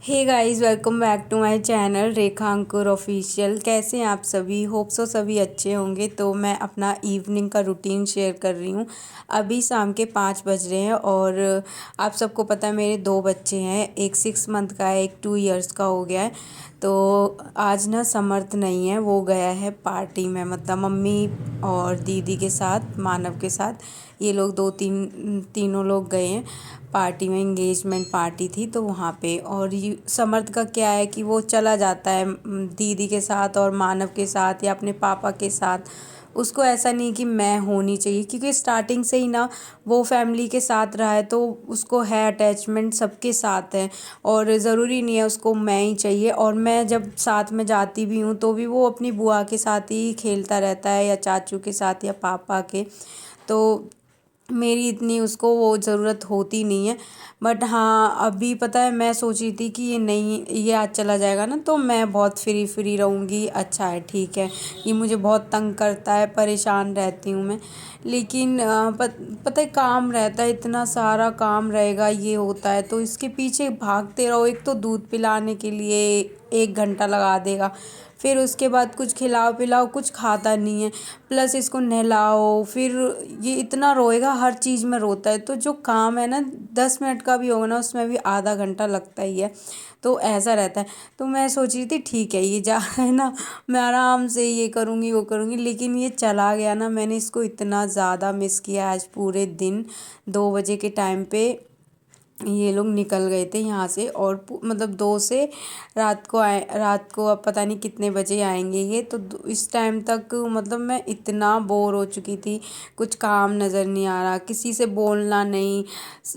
Hey guys, welcome back to my channel Rekha Ankur official. कैसे हैं आप सभी? होप सो सभी अच्छे होंगे। तो मैं अपना इवनिंग का रूटीन शेयर कर रही हूँ। अभी शाम के 5 बज रहे हैं और आप सबको पता है मेरे 2 बच्चे हैं, एक 6 मंथ का है, एक 2 इयर्स का हो गया है। तो आज ना समर्थ नहीं है, वो गया है पार्टी में, मतलब मम्मी और दीदी के साथ, मानव के साथ। ये लोग तीनों लोग गए हैं पार्टी में। एंगेजमेंट पार्टी थी तो वहाँ पे। और ये समर्थ का क्या है कि वो चला जाता है दीदी के साथ और मानव के साथ या अपने पापा के साथ। उसको ऐसा नहीं कि मैं होनी चाहिए, क्योंकि स्टार्टिंग से ही ना वो फैमिली के साथ रहा है, तो उसको है अटैचमेंट सबके साथ है। और ज़रूरी नहीं है उसको मैं ही चाहिए। और मैं जब साथ में जाती भी हूँ तो भी वो अपनी बुआ के साथ ही खेलता रहता है, या चाचू के साथ, या पापा के। तो मेरी इतनी उसको वो ज़रूरत होती नहीं है। बट हाँ, अभी पता है मैं सोच रही थी कि ये नहीं, ये आज चला जाएगा ना तो मैं बहुत फ्री फ्री रहूँगी। अच्छा है, ठीक है। ये मुझे बहुत तंग करता है, परेशान रहती हूँ मैं। लेकिन पता है काम रहता है, इतना सारा काम रहेगा, ये होता है तो इसके पीछे भागते रहो। एक तो दूध पिलाने के लिए 1 घंटा लगा देगा, फिर उसके बाद कुछ खिलाओ पिलाओ, कुछ खाता नहीं है, प्लस इसको नहलाओ, फिर ये इतना रोएगा, हर चीज़ में रोता है। तो जो काम है ना 10 मिनट का भी होगा ना, उसमें भी आधा घंटा लगता ही है। तो ऐसा रहता है। तो मैं सोच रही थी ठीक है, ये जा रहा है ना, मैं आराम से ये करूँगी वो करूँगी। लेकिन ये चला गया ना, मैंने इसको इतना ज़्यादा मिस किया आज पूरे दिन। 2 बजे के टाइम पे ये लोग निकल गए थे यहाँ से, और मतलब 2 से रात को अब पता नहीं कितने बजे आएंगे ये। तो इस टाइम तक मतलब मैं इतना बोर हो चुकी थी, कुछ काम नज़र नहीं आ रहा, किसी से बोलना नहीं।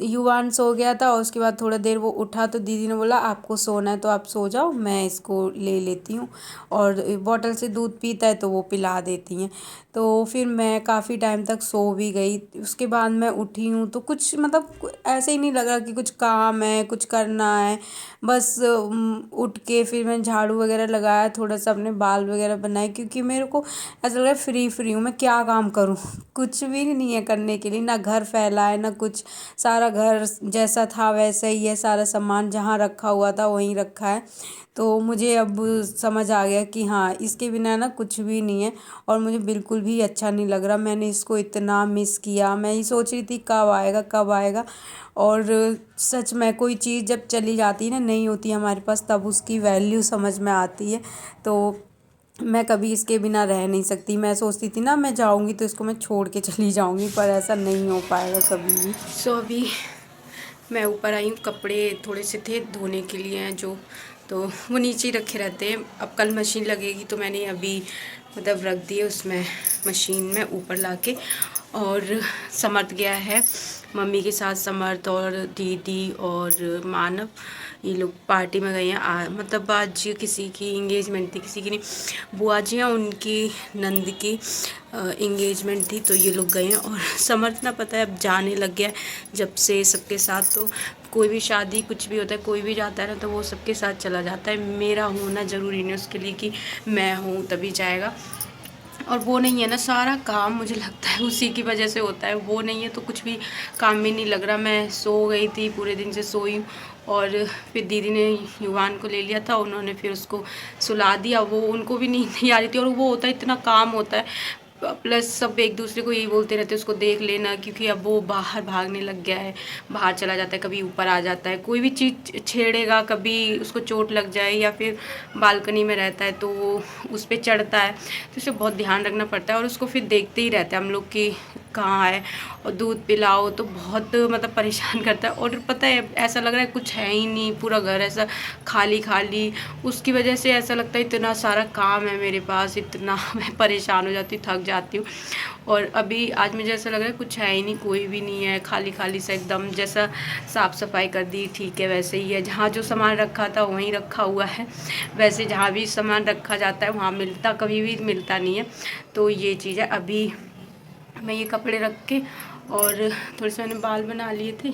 युवान सो गया था और उसके बाद थोड़ा देर वो उठा तो दीदी ने बोला आपको सोना है तो आप सो जाओ, मैं इसको ले लेती हूँ। और बॉटल से दूध पीता है तो वो पिला देती हैं। तो फिर मैं काफ़ी टाइम तक सो भी गई। उसके बाद मैं उठी हूँ तो कुछ मतलब ऐसे ही नहीं लग रहा कि कुछ काम है, कुछ करना है। बस उठ के फिर मैं झाड़ू वगैरह लगाया, थोड़ा सा अपने बाल वगैरह बनाए, क्योंकि मेरे को ऐसा लग रहा है फ्री फ्री हूँ, मैं क्या काम करूँ कुछ भी नहीं है करने के लिए, ना घर फैला है ना कुछ। सारा घर जैसा था वैसा ही है, सारा सामान जहाँ रखा हुआ था वहीं रखा है। तो मुझे अब समझ आ गया कि हाँ, इसके बिना ना कुछ भी नहीं है। और मुझे बिल्कुल भी अच्छा नहीं लग रहा, मैंने इसको इतना मिस किया। मैं ही सोच रही थी कब आएगा कब आएगा। और सच में कोई चीज़ जब चली जाती है ना, नहीं होती हमारे पास, तब उसकी वैल्यू समझ में आती है। तो मैं कभी इसके बिना रह नहीं सकती। मैं सोचती थी ना मैं जाऊँगी तो इसको मैं छोड़ के चली जाऊँगी, पर ऐसा नहीं हो पाएगा कभी भी। अभी मैं ऊपर आई हूँ, कपड़े थोड़े से थे धोने के लिए हैं जो, तो वो नीचे ही रखे रहते हैं। अब कल मशीन लगेगी तो मैंने अभी मतलब रख दिए उसमें, मशीन में ऊपर लाके। और समर्थ गया है मम्मी के साथ, समर्थ और दीदी और मानव, ये लोग पार्टी में गए हैं। मतलब आज किसी की इंगेजमेंट थी, किसी की नहीं, बुआ जी हैं उनकी नंद की इंगेजमेंट थी, तो ये लोग गए हैं। और समर्थ ना पता है अब जाने लग गया है जब से सबके साथ। तो कोई भी शादी कुछ भी होता है, कोई भी जाता है ना तो वो सबके साथ चला जाता है। मेरा होना ज़रूरी नहीं उसके लिए कि मैं हूँ तभी जाएगा। और वो नहीं है ना, सारा काम मुझे लगता है उसी की वजह से होता है। वो नहीं है तो कुछ भी काम भी नहीं लग रहा। मैं सो गई थी, पूरे दिन से सोई हूँ। और फिर दीदी ने युवान को ले लिया था, उन्होंने फिर उसको सुला दिया। वो उनको भी नींद नहीं आ रही थी। और वो होता है, इतना काम होता है, प्लस सब एक दूसरे को यही बोलते रहते हैं उसको देख लेना, क्योंकि अब वो बाहर भागने लग गया है, बाहर चला जाता है, कभी ऊपर आ जाता है, कोई भी चीज़ छेड़ेगा, कभी उसको चोट लग जाए, या फिर बालकनी में रहता है तो वो उस पर चढ़ता है। तो इसे बहुत ध्यान रखना पड़ता है। और उसको फिर देखते ही रहते हैं हम लोग कि कहाँ है। और दूध पिलाओ तो बहुत मतलब परेशान करता है। और पता है ऐसा लग रहा है कुछ है ही नहीं, पूरा घर ऐसा खाली खाली। उसकी वजह से ऐसा लगता है इतना सारा काम है मेरे पास, इतना मैं परेशान हो जाती हूँ, थक जाती हूँ। और अभी आज मुझे ऐसा लग रहा है कुछ है ही नहीं, कोई भी नहीं है, खाली खाली सा एकदम। जैसा साफ़ सफाई कर दी ठीक है, वैसे ही है। जहाँ जो सामान रखा था वहीं रखा हुआ है। वैसे जहाँ भी सामान रखा जाता है वहाँ मिलता, कभी भी मिलता नहीं है। तो ये चीज़ है। अभी मैं ये कपड़े रख के, और थोड़े से मैंने बाल बना लिए थे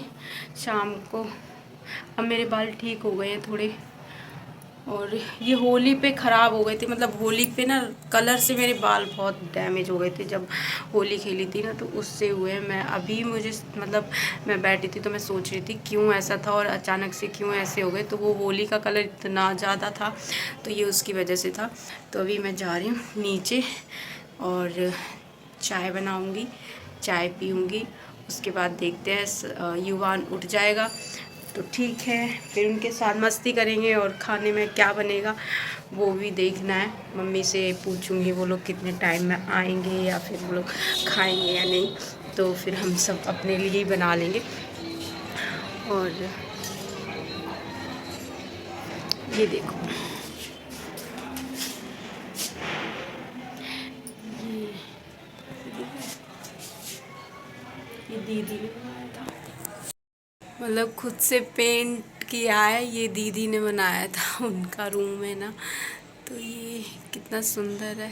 शाम को। अब मेरे बाल ठीक हो गए हैं थोड़े, और ये होली पे ख़राब हो गए थे, मतलब होली पे ना कलर से मेरे बाल बहुत डैमेज हो गए थे जब होली खेली थी ना, तो उससे हुए हैं। मैं अभी मुझे मतलब मैं बैठी थी तो मैं सोच रही थी क्यों ऐसा था और अचानक से क्यों ऐसे हो गए, तो वो होली का कलर इतना ज़्यादा था तो ये उसकी वजह से था। तो अभी मैं जा रही हूँ नीचे और चाय बनाऊँगी, चाय पीऊँगी, उसके बाद देखते हैं युवान उठ जाएगा तो ठीक है, फिर उनके साथ मस्ती करेंगे और खाने में क्या बनेगा वो भी देखना है। मम्मी से पूछूंगी वो लोग कितने टाइम में आएंगे या फिर वो लोग खाएंगे या नहीं, तो फिर हम सब अपने लिए ही बना लेंगे। और ये देखो, ये दीदी ने बनाया था, मतलब खुद से पेंट किया है, ये दीदी ने बनाया था, उनका रूम है ना, तो ये कितना सुंदर है।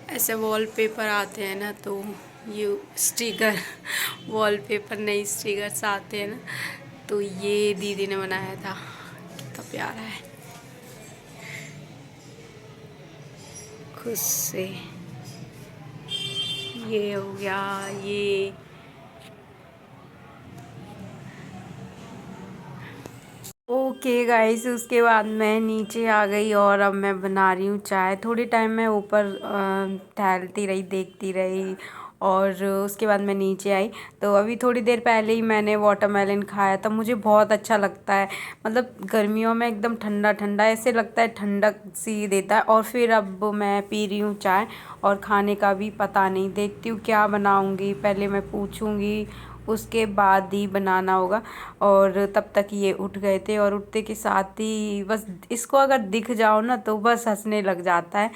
ऐसे वॉलपेपर आते हैं ना, तो ये स्टिकर वॉलपेपर नहीं स्टिकर्स आते हैं ना, तो ये दीदी ने बनाया था, कितना प्यारा है, खुद से। ये हो गया ये, ओके गाइस, उसके बाद मैं नीचे आ गई और अब मैं बना रही हूँ चाय। थोड़ी टाइम मैं ऊपर टहलती रही, देखती रही, और उसके बाद मैं नीचे आई। तो अभी थोड़ी देर पहले ही मैंने वाटरमेलन खाया था, मुझे बहुत अच्छा लगता है, मतलब गर्मियों में एकदम ठंडा ठंडा ऐसे लगता है, ठंडक सी देता है। और फिर अब मैं पी रही हूँ चाय, और खाने का भी पता नहीं, देखती हूँ क्या बनाऊँगी, पहले मैं पूछूँगी उसके बाद ही बनाना होगा। और तब तक ये उठ गए थे, और उठते के साथ ही बस इसको अगर दिख जाओ ना तो बस हंसने लग जाता है।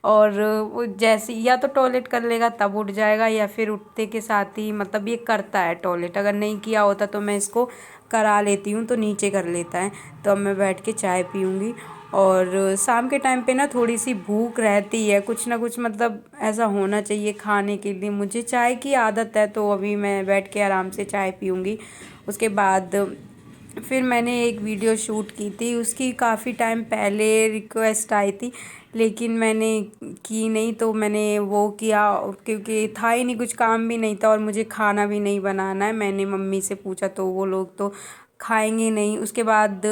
और वो जैसे या तो टॉयलेट कर लेगा तब उठ जाएगा, या फिर उठते के साथ ही मतलब ये करता है टॉयलेट, अगर नहीं किया होता तो मैं इसको करा लेती हूँ तो नीचे कर लेता है। तो अब मैं बैठ के चाय पीऊँगी। और शाम के टाइम पे ना थोड़ी सी भूख रहती है, कुछ ना कुछ मतलब ऐसा होना चाहिए खाने के लिए, मुझे चाय की आदत है, तो अभी मैं बैठ के आराम से चाय पीऊँगी। उसके बाद फिर मैंने एक वीडियो शूट की थी, उसकी काफ़ी टाइम पहले रिक्वेस्ट आई थी, लेकिन मैंने की नहीं, तो मैंने वो किया क्योंकि था ही नहीं, कुछ काम भी नहीं था और मुझे खाना भी नहीं बनाना है। मैंने मम्मी से पूछा तो वो लोग तो खाएंगे नहीं। उसके बाद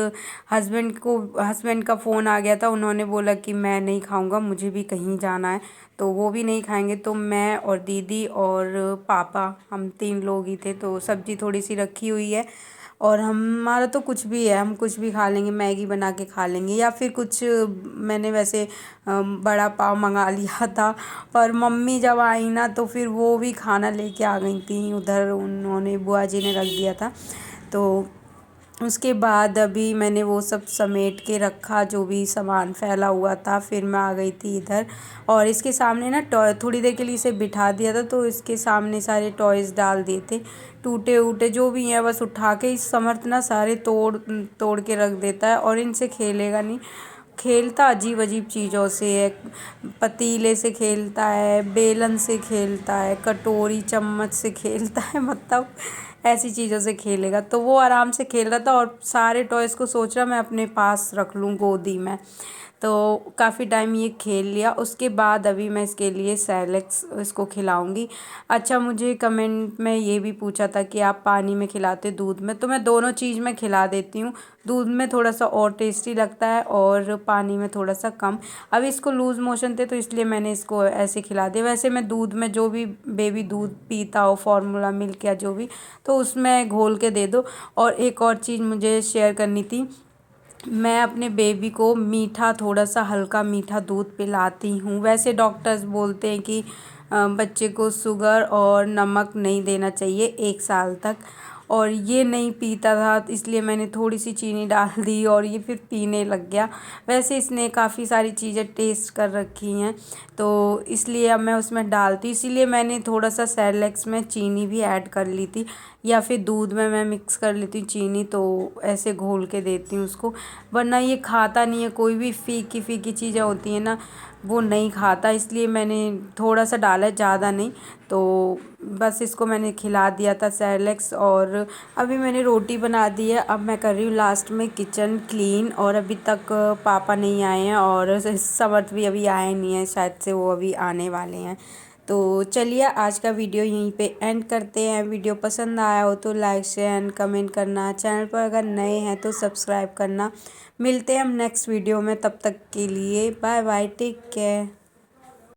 हस्बैंड का फ़ोन आ गया था, उन्होंने बोला कि मैं नहीं खाऊंगा, मुझे भी कहीं जाना है, तो वो भी नहीं खाएंगे। तो मैं और दीदी और पापा, हम 3 लोग ही थे, तो सब्ज़ी थोड़ी सी रखी हुई है, और हमारा तो कुछ भी है, हम कुछ भी खा लेंगे, मैगी बना के खा लेंगे, या फिर कुछ मैंने वैसे बड़ा पाव मंगा लिया था। पर मम्मी जब आई ना तो फिर वो भी खाना लेके आ गई थी, उधर उन्होंने बुआ जी ने रख दिया था। तो उसके बाद अभी मैंने वो सब समेट के रखा, जो भी सामान फैला हुआ था, फिर मैं आ गई थी इधर, और इसके सामने ना टॉय थोड़ी देर के लिए इसे बिठा दिया था, तो इसके सामने सारे टॉयज़ डाल दिए थे, टूटे वूटे जो भी हैं बस उठा के। इस समर्थ ना सारे तोड़ तोड़ के रख देता है, और इनसे खेलेगा नहीं, खेलता अजीब अजीब चीज़ों से है, पतीले से खेलता है, बेलन से खेलता है, कटोरी चम्मच से खेलता है, मतलब ऐसी चीज़ों से खेलेगा। तो वो आराम से खेल रहा था और सारे टॉयज़ को सोच रहा मैं अपने पास रख लूँ गोदी में, तो काफ़ी टाइम ये खेल लिया। उसके बाद अभी मैं इसके लिए सैरेलेक्स इसको खिलाऊंगी। अच्छा, मुझे कमेंट में ये भी पूछा था कि आप पानी में खिलाते दूध में, तो मैं दोनों चीज़ में खिला देती हूँ, दूध में थोड़ा सा और टेस्टी लगता है और पानी में थोड़ा सा कम। अब इसको लूज़ मोशन थे तो इसलिए मैंने इसको ऐसे खिला दिया, वैसे मैं दूध में जो भी बेबी दूध पीता हो, फार्मूला मिल्क या जो भी, तो उसमें घोल के दे दो। और एक और चीज़ मुझे शेयर करनी थी, मैं अपने बेबी को मीठा, थोड़ा सा हल्का मीठा दूध पिलाती हूँ। वैसे डॉक्टर्स बोलते हैं कि बच्चे को शुगर और नमक नहीं देना चाहिए 1 साल तक, और ये नहीं पीता था इसलिए मैंने थोड़ी सी चीनी डाल दी और ये फिर पीने लग गया। वैसे इसने काफ़ी सारी चीज़ें टेस्ट कर रखी हैं, तो इसलिए अब मैं उसमें डालती हूँ, इसीलिए मैंने थोड़ा सा सेरेलैक्स में चीनी भी ऐड कर ली थी, या फिर दूध में मैं मिक्स कर लेती हूँ चीनी, तो ऐसे घोल के देती हूँ उसको, वरना ये खाता नहीं है। कोई भी फीकी फीकी चीज़ें होती हैं ना, वो नहीं खाता, इसलिए मैंने थोड़ा सा डाला है, ज़्यादा नहीं। तो बस इसको मैंने खिला दिया था सेरेलैक्स। और अभी मैंने रोटी बना दी है। अब मैं कर रही हूँ लास्ट में किचन क्लीन। और अभी तक पापा नहीं आए हैं और समर्थ भी अभी आए नहीं हैं, शायद से वो अभी आने वाले हैं। तो चलिए आज का वीडियो यहीं पे एंड करते हैं। वीडियो पसंद आया हो तो लाइक शेयर एंड कमेंट करना, चैनल पर अगर नए हैं तो सब्सक्राइब करना। मिलते हैं हम नेक्स्ट वीडियो में, तब तक के लिए बाय बाय, टेक केयर।